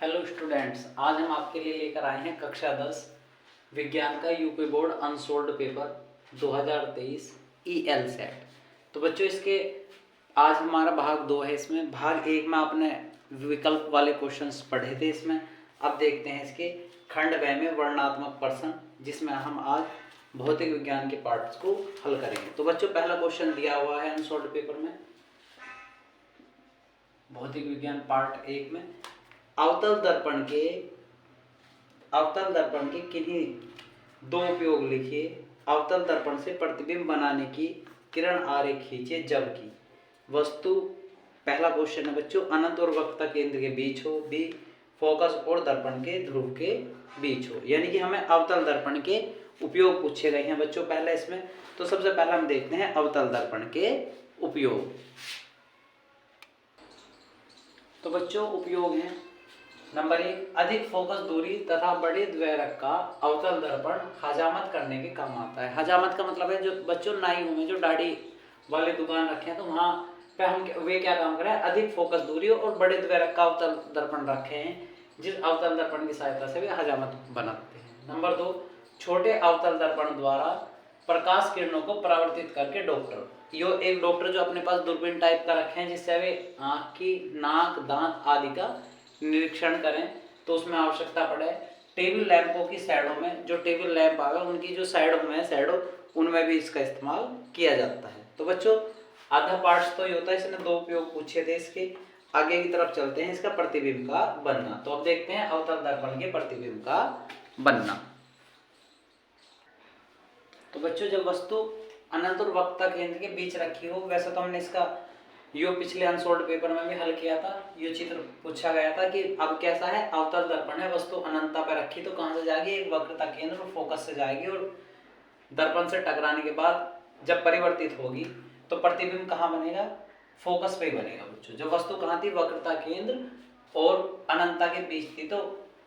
Hello students, आज हम आपके लिए लेकर आए हैं कक्षा 10 विज्ञान का UP board unsold paper 2023 EL set. तो बच्चों इसके आज हमारा भाग 2 है। इसमें भाग 1 में आपने विकल्प वाले क्वेश्चंस पढ़े थे। इसमें अब देखते हैं इसके खंड व में वर्णनात्मक प्रश्न, जिसमें हम आज भौतिक विज्ञान के पार्ट्स को हल करेंगे। तो बच्चों पहला क्वेश्चन दिया हुआ है अनसोल्ड पेपर में, भौतिक विज्ञान पार्ट 1 में, अवतल दर्पण के किन्हीं दो उपयोग लिखिए। अवतल दर्पण से प्रतिबिंब बनाने की किरण आरेख खींचे जबकि वस्तु, पहला क्वेश्चन है बच्चों, अनंत और वक्रता केंद्र के बीच हो, बी फोकस और दर्पण के ध्रुव के बीच हो। यानी कि हमें अवतल दर्पण के उपयोग पूछे गए हैं बच्चों पहले इसमें। तो सबसे पहले हम देखते हैं अवतल दर्पण के उपयोग। तो बच्चों उपयोग है नंबर 1, अधिक फोकस दूरी तथा बड़े द्वैरक का अवतल दर्पण हजामत करने के काम आता है। हजामत का मतलब है जो बच्चों नाई में जो दाढ़ी वाले दुकान रखे हैं तो वहाँ पे हम वे क्या काम कर रहे हैं, अधिक फोकस दूरी और बड़े द्वैरक का अवतल दर्पण रखे हैं, जिस अवतल दर्पण की सहायता से वे हजामत बनाते हैं। नंबर 2, छोटे अवतल दर्पण द्वारा प्रकाश किरणों को परावर्तित करके डॉक्टर, यो एक डॉक्टर जो अपने पास दूरबीन टाइप का रखे हैं जिससे वे आँख की, नाक, दांत आदि का निरीक्षण करें, तो उसमें आवश्यकता पड़े टेबल लैंपों की साइडों में, जो टेबल लैंप आवे उनकी जो साइडों में शैडो, उनमें भी इसका इस्तेमाल किया जाता है। तो बच्चों आधा पार्ट्स तो ये होता है, इसने दो उपयोग पूछे थे। इसके आगे की तरफ चलते हैं, इसका प्रतिबिंब का बनना। तो अब देखते हैं अवतल दर्पण के प्रतिबिंब का बनना। तो बच्चों जब वस्तु अनंत और वक्रता केंद्र के बीच रखी हो, वैसे तो हमने इसका यो पिछले अनसोल्ड पेपर में भी हल किया था। ये चित्र पूछा गया था कि अब कैसा है, अवतल दर्पण है, वस्तु अनंतता पर रखी तो कहां से जाएगी, एक वक्रता केंद्र और फोकस से जाएगी और दर्पण से टकराने के बाद जब परिवर्तित होगी तो प्रतिबिंब कहाँ बनेगा, फोकस पे ही बनेगा बच्चों। जब वस्तु कहाँ थी, वक्रता केंद्र और अनंतता के बीच थी, तो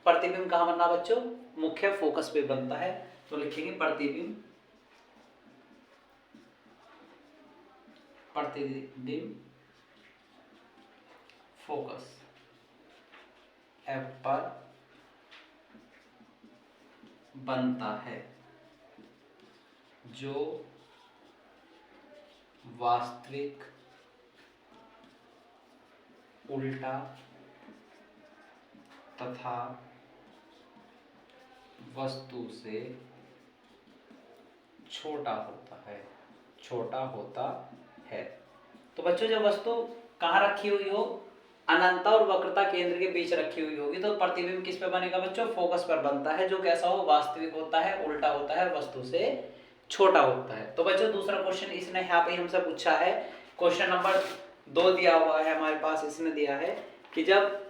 प्रतिबिंब कहाँ बनना बच्चों, मुख्य फोकस पे बनता है। तो लिखेंगे प्रतिबिंब फोकस एफ पर बनता है, जो वास्तविक, उल्टा तथा वस्तु से छोटा होता है। तो बच्चों जब वस्तु कहाँ रखी हुई हो, अनंतता और वक्रता केंद्र के बीच रखी हुई होगी, तो प्रतिबिंब किस पे बनेगा बच्चों, फोकस पर बनता है, जो कैसा हो, वास्तविक होता है, उल्टा होता है, वस्तु से छोटा होता है। तो बच्चों दूसरा क्वेश्चन इसने यहाँ पे हमसे पूछा है, क्वेश्चन नंबर 2 दिया हुआ है हमारे पास। इसने दिया है कि जब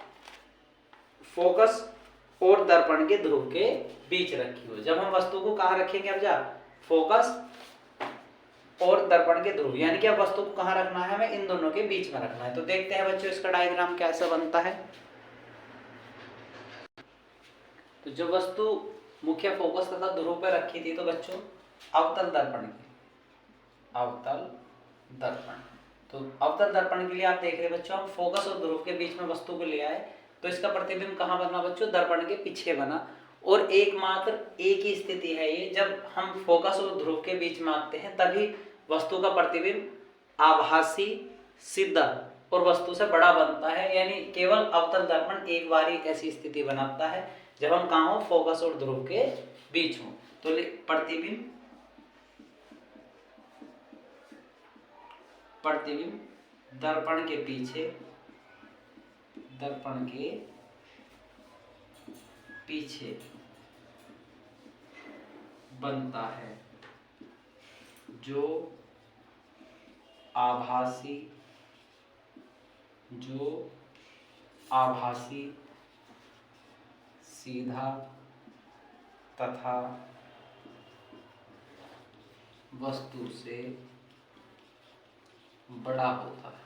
फोकस और दर्पण के ध्रुव के बीच रखी हो, जब हम वस्तु को कहाँ रखेंगे, अब जा फोकस और दर्पण के ध्रुव, यानी कि अब वस्तु को कहाँ रखना है, हमें इन दोनों के बीच में रखना है। तो देखते हैं बच्चों इसका डायग्राम कैसा बनता है। तो जब वस्तु मुख्य फोकस तथा ध्रुव पर रखी थी तो बच्चों अवतल दर्पण तो अवतल दर्पण के लिए आप देख रहे बच्चों, हम फोकस और ध्रुव के बीच में वस्तु को ले आए, तो इसका प्रतिबिंब कहाँ बना बच्चों, दर्पण के पीछे बना। और एकमात्र एक ही स्थिति है ये, जब हम फोकस और ध्रुव के बीच में आते हैं तभी वस्तु का प्रतिबिंब आभासी, सीधा और वस्तु से बड़ा बनता है। यानी केवल अवतल दर्पण एक बार ही ऐसी स्थिति बनाता है जब हम कहाँ हो, फोकस और ध्रुव के बीच हो। तो प्रतिबिंब दर्पण के पीछे बनता है, जो आभासी, सीधा तथा वस्तु से बड़ा होता है।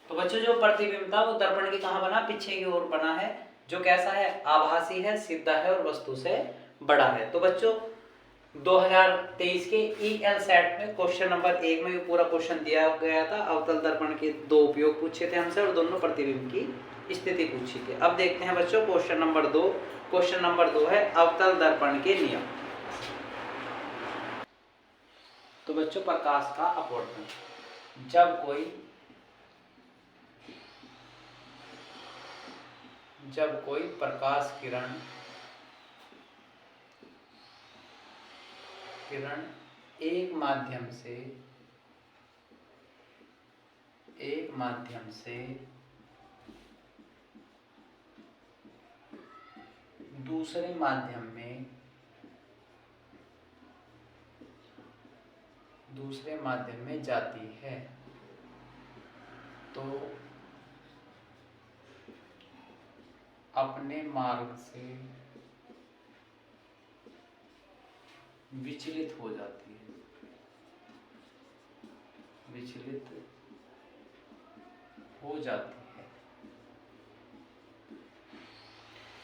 तो बच्चों जो प्रतिबिंब था वो दर्पण के कहाँ बना, पीछे की ओर बना है, जो कैसा है, आभासी है, सीधा है और वस्तु से बड़ा है। तो बच्चों 2023 के EL सेट में क्वेश्चन नंबर 1 में भी पूरा क्वेश्चन दिया गया था। अवतल दर्पण के 2 उपयोग पूछे थे हमसे और दोनों प्रतिबिंब की स्थिति पूछी थी। अब देखते हैं बच्चों क्वेश्चन नंबर 2। क्वेश्चन नंबर 2 है अवतल दर्पण के नियम। तो बच्चों प्रकाश का अपवर्तन, जब कोई प्रकाश किरण एक माध्यम से दूसरे माध्यम में जाती है तो अपने मार्ग से विचलित हो जाती है।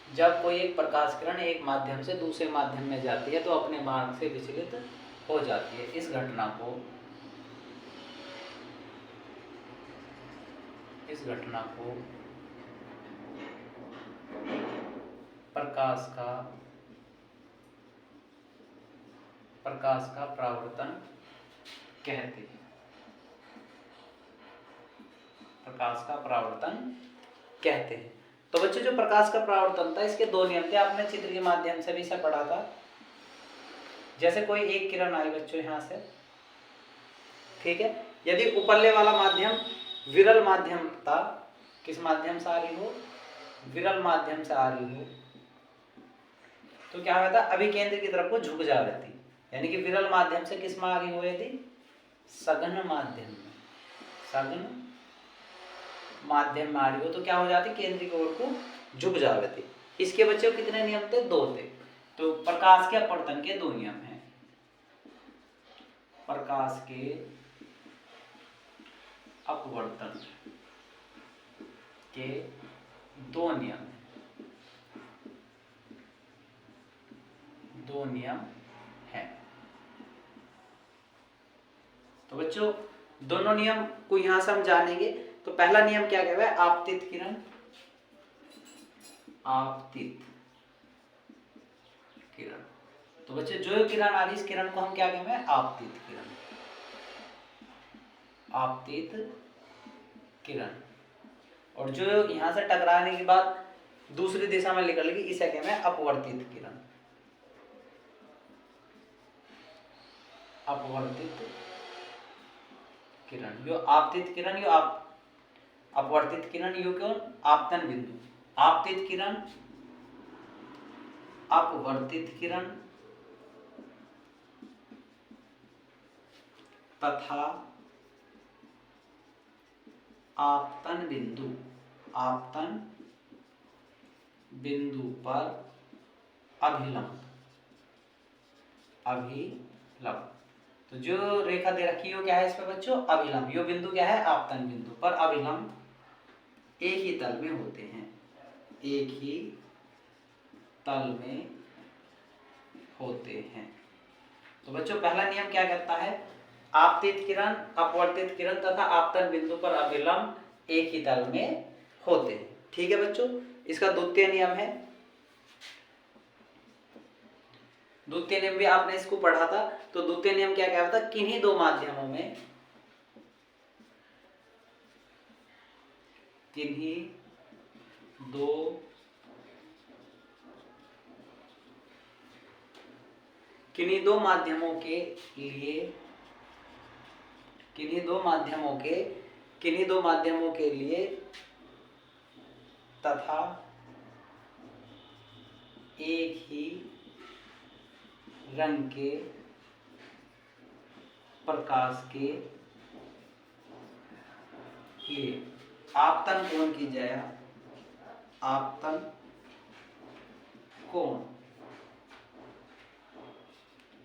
जब कोई एक प्रकाश किरण एक माध्यम से दूसरे माध्यम में जाती है तो अपने मार्ग से विचलित हो जाती है। इस घटना को प्रकाश का परावर्तन कहते हैं। तो बच्चों जो प्रकाश का परावर्तन था इसके 2 नियम थे। आपने चित्र के माध्यम से भी इसे पढ़ा था। जैसे कोई एक किरण आई बच्चों यहाँ से, ठीक है, यदि ऊपरले वाला माध्यम विरल माध्यम था, किस माध्यम से आ रही हो, विरल माध्यम से आ रही हो, तो क्या होता, अभिकेंद्र की तरफ को झुक जा रही थी। यानी कि विरल माध्यम से किस में आ रही हो, यदि सघन माध्यम में आ रही हो तो क्या हो जाती, केंद्र की ओर को झुक जा रही थी। इसके बच्चों कितने नियम थे, 2 थे। तो प्रकाश के अपवर्तन के 2 नियम हैं। प्रकाश के अपवर्तन के 2 नियम हैं। तो बच्चों दोनों नियम को यहां से हम जानेंगे। तो पहला नियम क्या कहता है, आपतित किरण। तो बच्चे जो किरण आ रही, इस किरण को हम क्या कहेंगे, आपतित किरण। और जो यहां से टकराने के बाद दूसरी दिशा में निकलेगी, इसे कहेंगे अपवर्तित किरण। यो आपतित किरण, यो अपवर्तित किरण, यो कौन, आपतन बिंदु। आपतित किरण, अपवर्तित किरण तथा आपतन बिंदु पर अभिलंब। तो जो रेखा दे रखी है क्या है इस पे बच्चों, अभिलंब। यो बिंदु क्या है, आपतन बिंदु पर अभिलंब एक ही तल में होते हैं। तो बच्चों पहला नियम क्या कहता है, आपतित किरण, अपवर्तित किरण तथा आपतन बिंदु पर अभिलंब एक ही तल में होते हैं। ठीक है बच्चों, इसका द्वितीय नियम है। द्वितीय नियम भी आपने इसको पढ़ा था। तो द्वितीय नियम क्या कहता है, किन्हीं 2 माध्यमों में किन्हीं दो माध्यमों के लिए तथा एक ही रंग के प्रकाश के लिए आपतन कोण की ज्या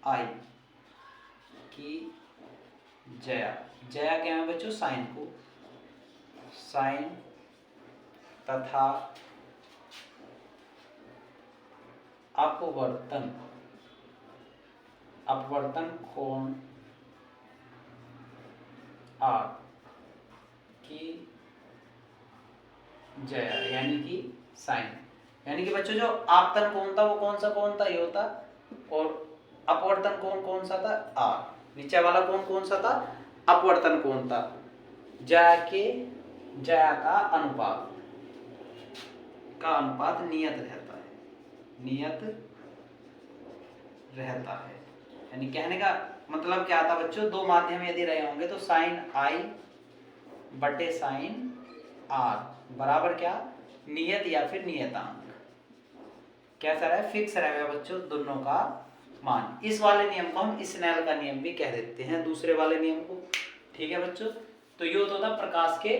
आई की जया क्या है बच्चों, साइन तथा अपवर्तन अपवर्तन कोण आर की जया, यानी कि साइन। यानी कि बच्चों जो आपतन कोण था वो कौन सा कोण था, ये होता, और अपवर्तन कोण कौन सा था, आर। नीचे वाला कोण कौन सा था, अपवर्तन कोण था। जया का अनुपात नियत रहता है, नियत रहता है। यानी कहने का मतलब क्या था बच्चों, दो माध्यम यदि रहे होंगे तो साइन आई बटे साइन आर बराबर क्या, नियत या फिर नियतांक। कैसा रहा, फिक्स रहेगा बच्चों दोनों का मान। इस वाले नियम को हम स्नेल का नियम भी कह देते हैं, दूसरे वाले नियम को। ठीक है बच्चों, तो ये होता था प्रकाश के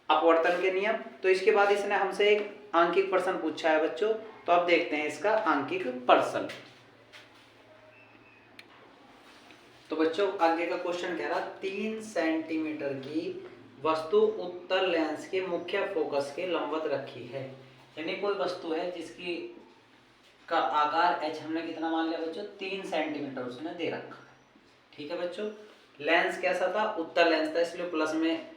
अपवर्तन के नियम। तो इसके बाद इसने हमसे एक आंकिक प्रश्न पूछा है बच्चों, तो अब देखते हैं इसका आंकिक प्रश्न। तो बच्चों आगे का क्वेश्चन कह रहा 3 सेंटीमीटर की वस्तु उत्तल लेंस के मुख्य फोकस के लंबवत रखी है। यानी कोई वस्तु है जिसकी का आकार h हमने कितना मान लिया बच्चों, 3 सेंटीमीटर उसने दे रखा है। ठीक है बच्चों, लेंस कैसा था, उत्तल लेंस था, इसलिए प्लस में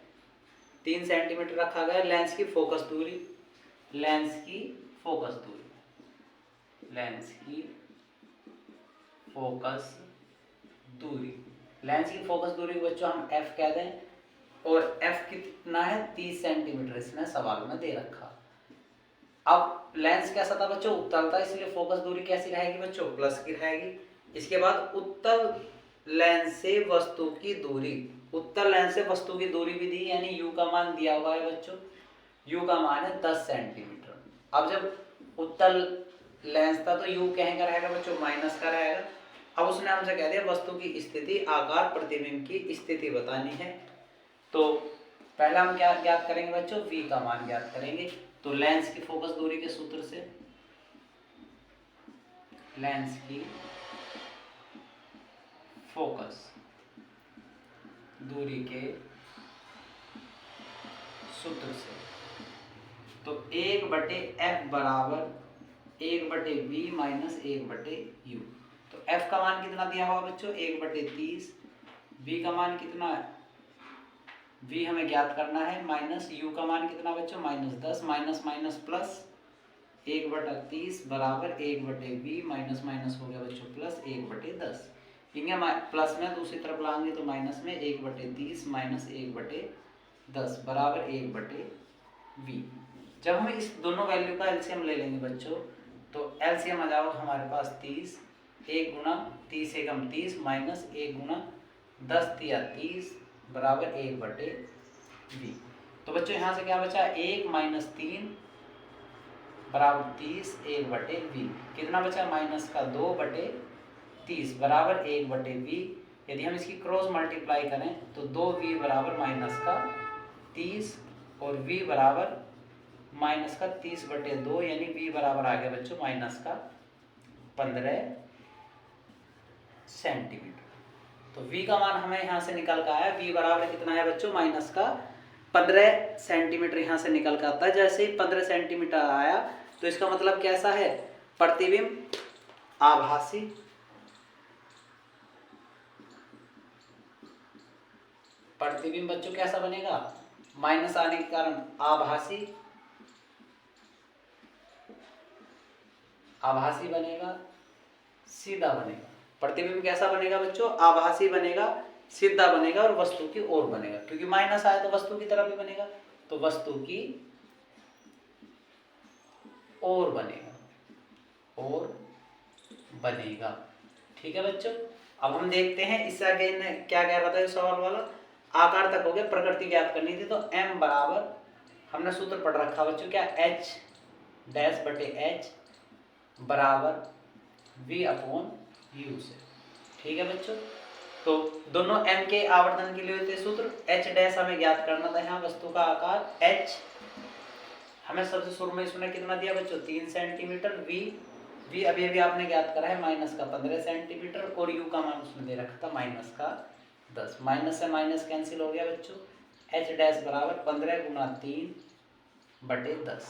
3 सेंटीमीटर रखा गया। लेंस की फोकस दूरी, लेंस की फोकस दूरी, लेंस की फोकस दूरी, लेंस की फोकस दूरी को बच्चों हम f कह दें, और f कितना है 30 सेंटीमीटर इसने सवाल में दे रखा। अब लेंस कैसा था बच्चों, उत्तल था, इसलिए फोकस दूरी कैसी रहेगी बच्चों, प्लस की रहेगी। इसके बाद उत्तल लेंस से वस्तु की दूरी, उत्तल लेंस से वस्तु की दूरी भी दी, यानी u का मान दिया हुआ है बच्चों, u का मान है 10 सेंटीमीटर। अब जब उत्तल लेंस था तो u कहें का रहेगा बच्चों, माइनस का रहेगा। अब उसने हमसे कह दिया वस्तु की स्थिति, आकार, प्रतिबिंब की स्थिति बतानी है। तो पहला हम क्या ज्ञात करेंगे बच्चों, v का मान ज्ञात करेंगे। तो लेंस की फोकस दूरी के सूत्र से, लेंस की फोकस दूरी के सूत्र से, तो 1/f बराबर 1/v माइनस 1/u। तो f का मान कितना दिया हुआ बच्चों, 1/30। v का मान कितना है, v हमें ज्ञात करना है, माइनस u का मान कितना बच्चों, -10, माइनस माइनस प्लस 1/30 बराबर 1/v, माइनस माइनस हो गया बच्चों प्लस 1/10। इनके प्लस में दूसरी तरफ लाएंगे तो माइनस में 1/30 माइनस 1/10 बराबर 1/v। जब हम इस दोनों वैल्यू का एलसीएम ले लेंगे बच्चों, तो एलसीएम आ जाएगा हमारे पास 30, 1 गुना 30 एकम 30 माइनस 1 गुना 10 तिया 30 बराबर 1/v। तो बच्चों यहाँ से क्या बचा, 1 माइनस 3 बराबर 30, 1/v। कितना बचा, माइनस का 2/30 बराबर 1/v। यदि हम इसकी क्रॉस मल्टीप्लाई करें तो 2v बराबर माइनस का 30 और v बराबर माइनस का 30/2, यानी v बराबर आ गया बच्चों माइनस का 15 सेंटीमीटर। तो v का मान हमें यहाँ से निकल कर आया, v बराबर कितना है बच्चों, माइनस का 15 सेंटीमीटर यहाँ से निकल कर आता है। जैसे ही 15 सेंटीमीटर आया तो इसका मतलब कैसा है, प्रतिबिंब आभासी, प्रतिबिंब बच्चों कैसा बनेगा, माइनस आने के कारण आभासी, आभासी बनेगा, सीधा बनेगा। प्रतिबिंब कैसा बनेगा बच्चों, आभासी बनेगा, सीधा बनेगा और वस्तु की ओर बनेगा, क्योंकि माइनस आया तो वस्तु की तरफ भी बनेगा, तो वस्तु की ओर बनेगा, और बनेगा। ठीक है बच्चों, अब हम देखते हैं इससे आगे क्या कह रहा था ये सवाल वाला, आकार तक हो गया, प्रकृति ज्ञात करनी थी। तो m बराबर हमने सूत्र पढ़ रखा बच्चों, क्या, h डैश बटे h बराबर v/u से। ठीक है बच्चों, तो दोनों m के आवर्तन के लिए होते सूत्र, h डैश हमें ज्ञात करना था, यहाँ वस्तु का आकार h हमें सबसे शुरू में इसने कितना दिया बच्चों, 3 सेंटीमीटर। v अभी अभी आपने ज्ञात करा है माइनस का 15 सेंटीमीटर, और u का मान उसने दे रखा था माइनस का 10। माइनस से माइनस कैंसिल हो गया बच्चों, h डैश बराबर 15 गुना 3/10।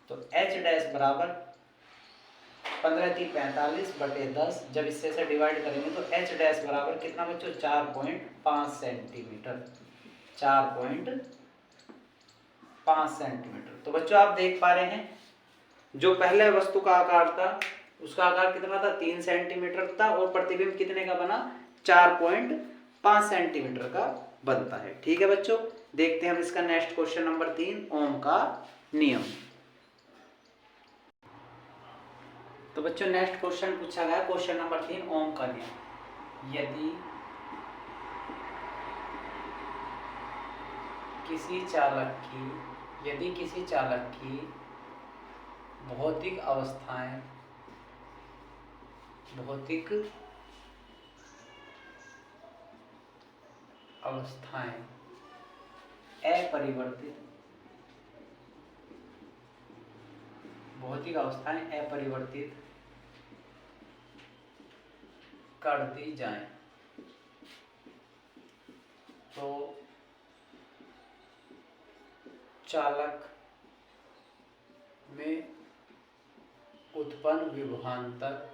तो h डैश बराबर 15 3 45 बटे 10, जब इससे से डिवाइड करेंगे तो h डैश बराबर कितना बच्चों 4.5 सेंटीमीटर, 4.5 सेंटीमीटर। तो बच्चों आप देख पा रहे हैं जो पहले वस्तु का आकार था उसका आकार कितना था 3 सेंटीमीटर था और प्रतिबिंब कितने का बना 4.5 सेंटीमीटर का बनता है। ठीक है बच्चों, देखते हैं हम इसका नेक्स्ट क्वेश्चन नंबर 3, ओम का नियम। तो बच्चों नेक्स्ट क्वेश्चन पूछा गया क्वेश्चन नंबर 3, ओम का नियम। यदि किसी चालक की भौतिक अवस्थाएं अपरिवर्तित कर दी जाएं तो चालक में उत्पन्न विभवांतर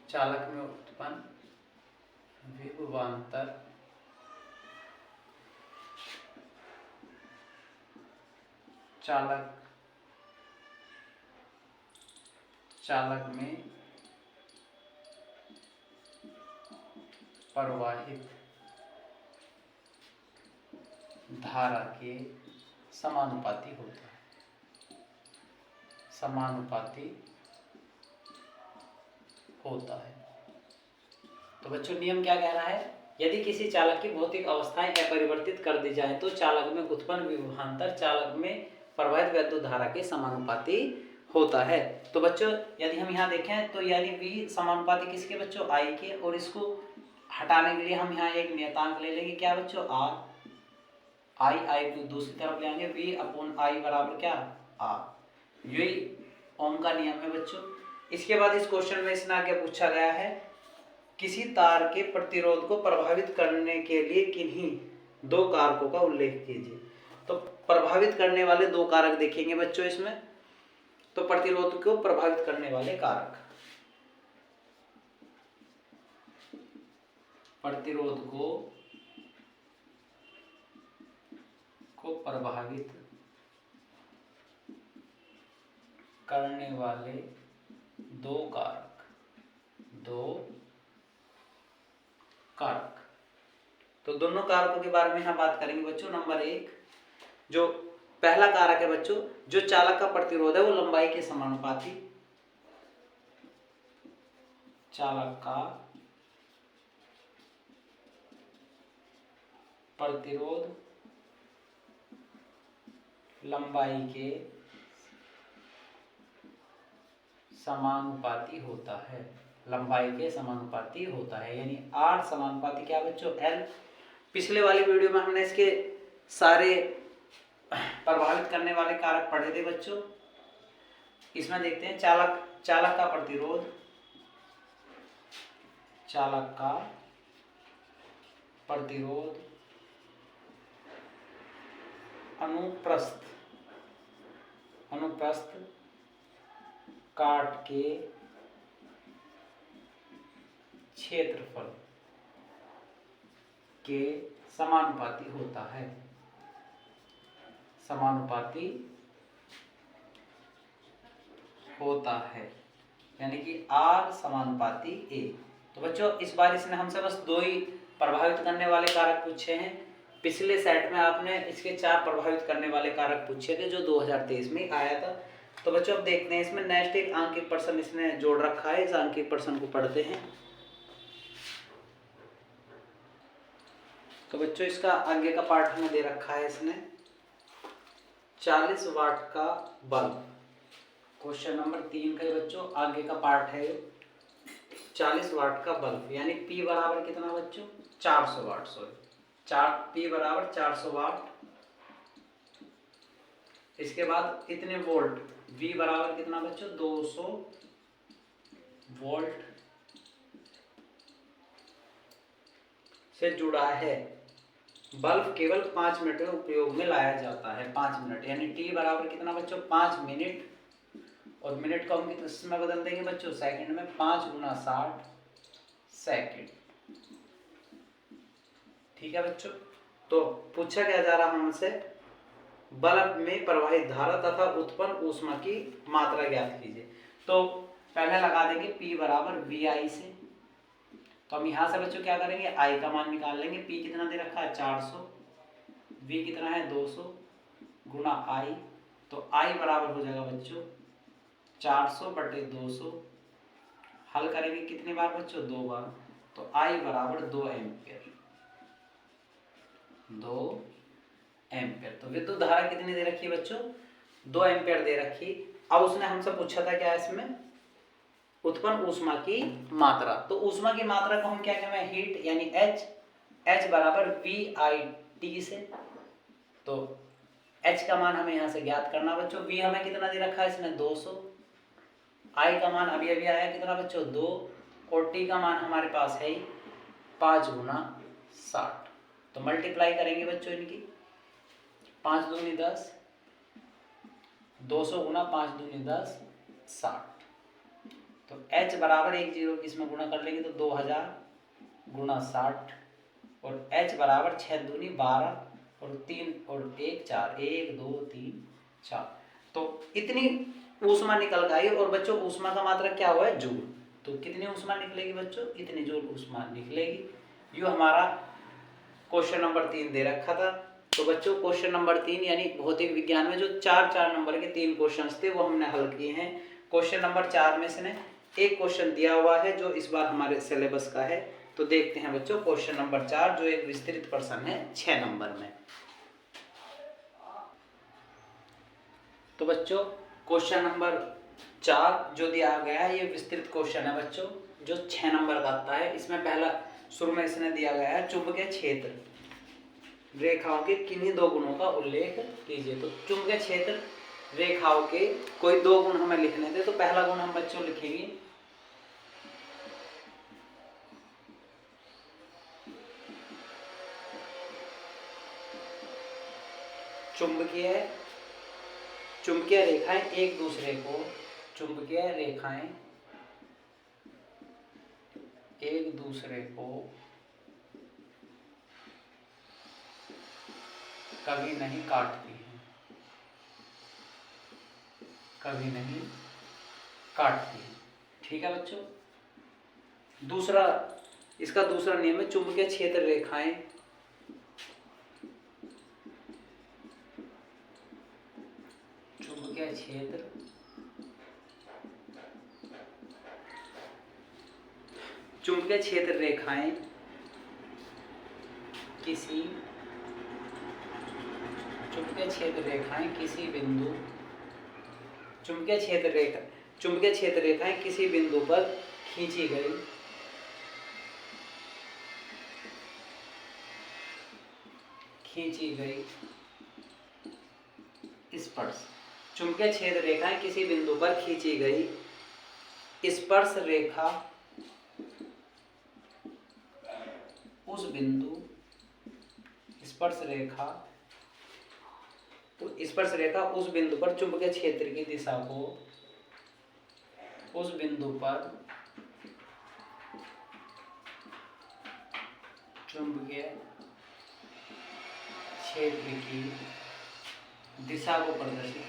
चालक में प्रवाहित धारा के समानुपाती होता है। तो बच्चों नियम क्या कह रहा है, यदि किसी चालक की भौतिक अवस्थाएं अपरिवर्तित कर दी जाए तो चालक में उत्पन्न विभवांतर चालक में प्रवाहित वैद्युत धारा के समानुपाती होता है। तो बच्चों यदि हम यहाँ देखें तो यानी V समानुपाती किसके बच्चों I के, और इसको हटाने के लिए हम यहाँ एक नियतांक ले लेंगे क्या बच्चों R, I को दूसरी तरफ ले आएंगे V/I बराबर क्या R। यही ओम का नियम है बच्चों। इसके बाद इस क्वेश्चन में इसने आगे पूछा गया है किसी तार के प्रतिरोध को प्रभावित करने के लिए किन्हीं दो कारकों का उल्लेख कीजिए। तो प्रभावित करने वाले दो कारक देखेंगे बच्चों इसमें। तो प्रतिरोध को प्रभावित करने वाले कारक, प्रतिरोध को प्रभावित करने वाले दो कारक। तो दोनों कारकों के बारे में हम बात करेंगे बच्चों। नंबर 1 जो पहला कारक है बच्चों, जो चालक का प्रतिरोध है वो लंबाई के समानुपाती, चालक का प्रतिरोध लंबाई के समानुपाती होता है, यानी R समानुपाती क्या बच्चों L। पिछले वाली वीडियो में हमने इसके सारे प्रभावित करने वाले कारक पढ़े थे बच्चों। इसमें देखते हैं चालक का प्रतिरोध, अनुप्रस्थ काट के क्षेत्रफल के समानुपाती होता है, यानी कि R समानुपाती A। तो बच्चों इस बार इसने हमसे बस 2 ही प्रभावित करने वाले कारक पूछे हैं। पिछले सेट में आपने इसके 4 प्रभावित करने वाले कारक पूछे थे जो 2023 में आया था। तो बच्चों अब देखते हैं इसमें नेक्स्ट एक आंकिक प्रश्न इसने जोड़ रखा है, इस आंकिक प्रश्न को पढ़ते हैं। तो बच्चों इसका आगे का पार्ट हमें दे रखा है इसने 40 वाट का बल्ब। क्वेश्चन नंबर 3 का बच्चों आगे का पार्ट है 40 वाट का बल्ब, यानी P बराबर कितना बच्चों 400 वाट, P बराबर 400 वाट। इसके बाद इतने वोल्ट, V बराबर कितना बच्चों 200 वोल्ट से जुड़ा है। बल्ब केवल 5 मिनट में उपयोग में लाया जाता है, 5 मिनट, यानी T बराबर कितना बच्चों 5 मिनट और मिनट को हम किसमें बदल देंगे बच्चों, सेकंड में। 5 गुना 60 सेकंड। ठीक है बच्चों, तो पूछा क्या जा रहा हमसे, बल्ब में प्रवाहित धारा तथा उत्पन्न ऊष्मा की मात्रा ज्ञात कीजिए। तो पहले लगा देंगे P बराबर VI से। तो हम यहाँ से बच्चों क्या करेंगे, I का मान निकाल लेंगे। P कितना दे रखा है 400, V कितना है 200 गुना I। तो I बराबर हो जाएगा बच्चों 400 बटे 200। हल करेंगे कितनी बार बच्चों, 2 बार। तो I बराबर 2 एम्पियर। 2 एम्पियर। तो विद्युत धारा कितनी दे रखी है बच्चों, 2 एम्पियर दे रखी। अब उसने हमसे पूछा था क्या इसमें, उत्पन्न ऊष्मा की मात्रा। तो ऊष्मा की मात्रा को हम क्या कहेंगे, हीट यानी H। H बराबर VIT से। तो H का मान हमें यहाँ से ज्ञात करना बच्चों। V हमें कितना दे रखा है इसने 200। I का मान अभी अभी आया कितना बच्चों 2। और T का मान हमारे पास है 5 गुना 60। तो मल्टीप्लाई करेंगे बच्चों इनकी, 5 दूनी 10, 200 गुना 5 दूनी 10 60। तो H बराबर 1 जीरो की इसमें गुणा कर लेंगे तो 2000 गुना 60। और H बराबर 6 दूनी 12 और 3 और 1 4, 1 2 3 4। तो इतनी ऊष्मा निकल गई। और बच्चों ऊष्मा का मात्रा क्या हुआ है, जूल। तो कितनी ऊष्मा निकलेगी बच्चों, इतनी जूल ऊष्मा निकलेगी। यो हमारा क्वेश्चन नंबर 3 दे रखा था। तो बच्चों क्वेश्चन नंबर 3 यानी भौतिक विज्ञान में जो 4 नंबर के 3 क्वेश्चंस थे वो हमने हल किए हैं। क्वेश्चन नंबर 4 में से एक क्वेश्चन दिया हुआ है जो इस बार हमारे सिलेबस का है। तो देखते हैं बच्चों क्वेश्चन नंबर 4 जो एक विस्तृत प्रश्न है 6 नंबर में। तो बच्चों क्वेश्चन नंबर 4 जो दिया गया है ये विस्तृत क्वेश्चन है बच्चों, जो 6 नंबर का आता है। इसमें पहला शुरू में इसने दिया गया है चुंबकीय क्षेत्र रेखाओं के किन्हीं 2 गुणों का उल्लेख कीजिए। तो चुंबकीय क्षेत्र रेखाओं के कोई 2 गुण हमें लिखने थे। तो पहला गुण हम बच्चों लिखेंगे चुंबकीय रेखाएं एक दूसरे को, चुंबकीय रेखाएं एक दूसरे को कभी नहीं काटती हैं, कभी नहीं काटती हैं। ठीक है बच्चों। दूसरा, इसका दूसरा नियम है चुंबकीय क्षेत्र रेखाएं चुंबकीय क्षेत्र रेखाएं किसी चुंबकीय क्षेत्र रेखाएं किसी बिंदु चुंबकीय क्षेत्र रेखाएं किसी बिंदु पर खींची गई स्पर्श। चुंबकीय क्षेत्र रेखाएं किसी बिंदु पर खींची गई स्पर्श रेखा उस बिंदु पर चुंबकीय क्षेत्र की दिशा को उस बिंदु पर चुंबकीय क्षेत्र की दिशा को प्रदर्शित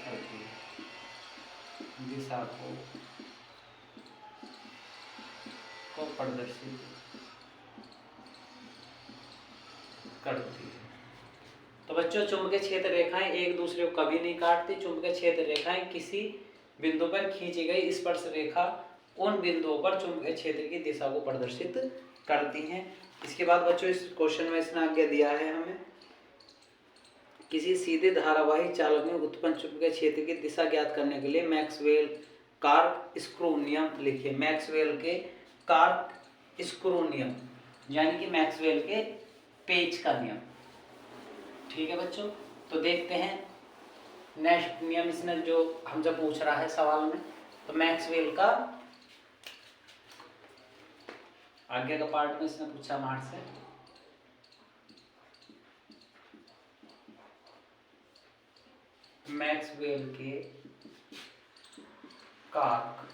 करती है, तो बच्चों चुंबकीय क्षेत्र रेखाएं एक दूसरे को कभी नहीं काटती। चुंबकीय क्षेत्र रेखाएं किसी बिंदु पर खींची गई स्पर्श रेखा उन बिंदुओं पर चुंबकीय क्षेत्र की दिशा को प्रदर्शित करती हैं। इसके बाद बच्चों इस क्वेश्चन में इसने आगे दिया है हमें किसी सीधे धारावाही चालक में उत्पन्न चुंबकीय क्षेत्र की दिशा ज्ञात करने के लिए मैक्सवेल कार्क स्क्रू नियम लिखिए। मैक्सवेल के कार्क स्क्रू नियम यानी कि मैक्सवेल के पेच का नियम। ठीक है बच्चों। तो देखते हैं नेक्स्ट नियम इसने जो हमसे पूछ रहा है सवाल में। तो मैक्सवेल का आगे का पार्ट में इसने पूछा हमारे से मैक्सवेल के कार्क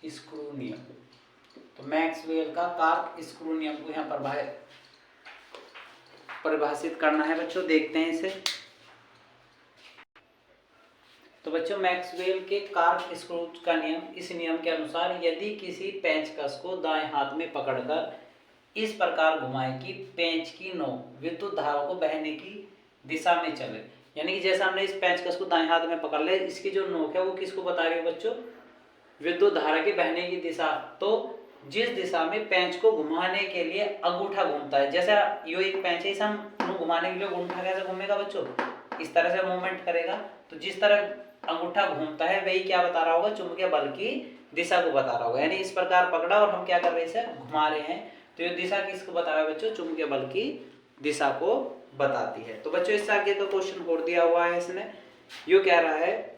स्क्रू नियम। तो मैक्सवेल का कार्क स्क्रू नियम को यहाँ पर परिभाषित करना है बच्चों। देखते हैं इसे। तो बच्चों मैक्सवेल के कार्क स्क्रू का नियम, इस नियम के अनुसार यदि किसी पेंचकस को दाएं हाथ में पकड़कर इस प्रकार घुमाएं कि पेंच की नोक विद्युत धारा को बहने की दिशा में चले, यानी कि जैसा हमने इस पेंचकस को दाएं हाथ में पकड़ लिया, इसकी जो नोक है वो किसको बता रही है बच्चों? विद्युत धारा की बहने की दिशा। तो जिस दिशा में पेंच को घुमाने के लिए अंगूठा घूमता है, जैसा ये एक पेंच है, इसे हम घुमाने के लिए अंगूठा कैसे घूमेगा बच्चों? इस तरह से मूवमेंट करेगा। तो जिस तरह अंगूठा घूमता है वही क्या बता रहा होगा? चुंबकीय बल की दिशा को बता रहा होगा। यानी इस प्रकार पकड़ा और हम क्या कर रहे हैं? इसे घुमा रहे हैं। तो ये दिशा किसको बता रहा है बच्चों? चुंबकीय बल की दिशा को बताती है। तो बच्चों इससे आगे का क्वेश्चन और दिया हुआ है इसने, यो कह रहा है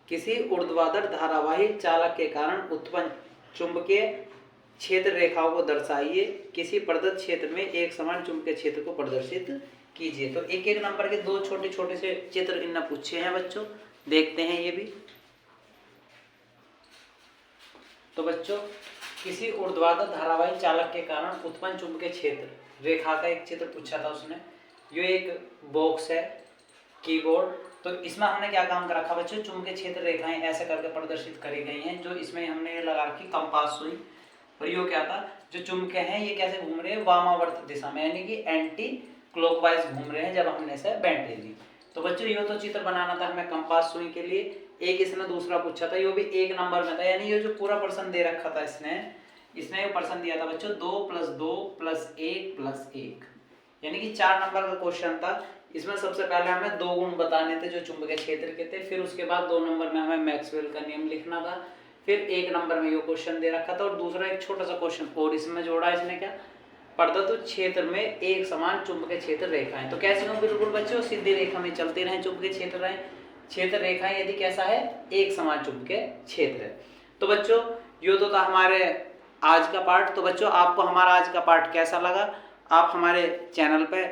किसी ऊर्ध्वाधर धारावाही चालक के कारण उत्पन्न चुंबकीय क्षेत्र रेखाओं को दर्शाइए। किसी प्रदत्त क्षेत्र में एक समान चुंबकीय क्षेत्र को प्रदर्शित कीजिए। तो एक एक नंबर के दो छोटे छोटे से चित्र इन्होंने पूछे हैं बच्चों, देखते हैं ये भी। तो बच्चों किसी ऊर्ध्वाधर धारावाही चालक के कारण उत्पन्न चुंबकीय क्षेत्र रेखा का एक चित्र पूछा था उसने। ये एक बॉक्स है, कीबोर्ड। तो इसमें हमने क्या काम कर रखा बच्चों? चुंबकीय क्षेत्र रेखाएं ऐसे करके प्रदर्शित करी गई हैं। जो इसमें हमने लगा रखी कंपास सुई। और ये क्या था? जो चुंबकीय हैं ये कैसे घूम रहे हैं? वामावर्त दिशा में, यानी कि एंटी क्लॉकवाइज घूम रहे हैं जब हमने इसे बैटरी दी। तो बच्चों ये तो चित्र बनाना था हमें कंपास सुई के लिए। एक इसने दूसरा पूछा था, ये भी एक नंबर में था। यानी ये जो पूरा प्रश्न दे रखा था इसने ये प्रश्न दिया था बच्चों 2 + 2 + 1 + 1, यानी कि 4 नंबर का क्वेश्चन था। इसमें सबसे पहले हमें दो गुण बताने थे जो चुंबकीय क्षेत्र के थे, फिर उसके बाद 2 नंबर में हमें मैक्सवेल का नियम लिखना था, फिर 1 नंबर में ये क्वेश्चन दे रखा था। और दूसरा एक छोटा सा क्वेश्चन और इसमें जोड़ा इसने, क्या? प्रदत्त क्षेत्र में एक समान चुंबकीय क्षेत्र रेखाएं। तो कैसे हों? बिल्कुल बच्चों सीधी रेखा में चलते रहें चुंबकीय क्षेत्र रेखाएं, यदि कैसा है? एक समान चुंबकीय क्षेत्र है। तो बच्चों ये तो था हमारे आज का पार्ट। तो बच्चों आपको हमारा आज का पार्ट कैसा लगा? आप हमारे चैनल पे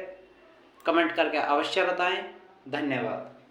कमेंट करके अवश्य बताएं। धन्यवाद।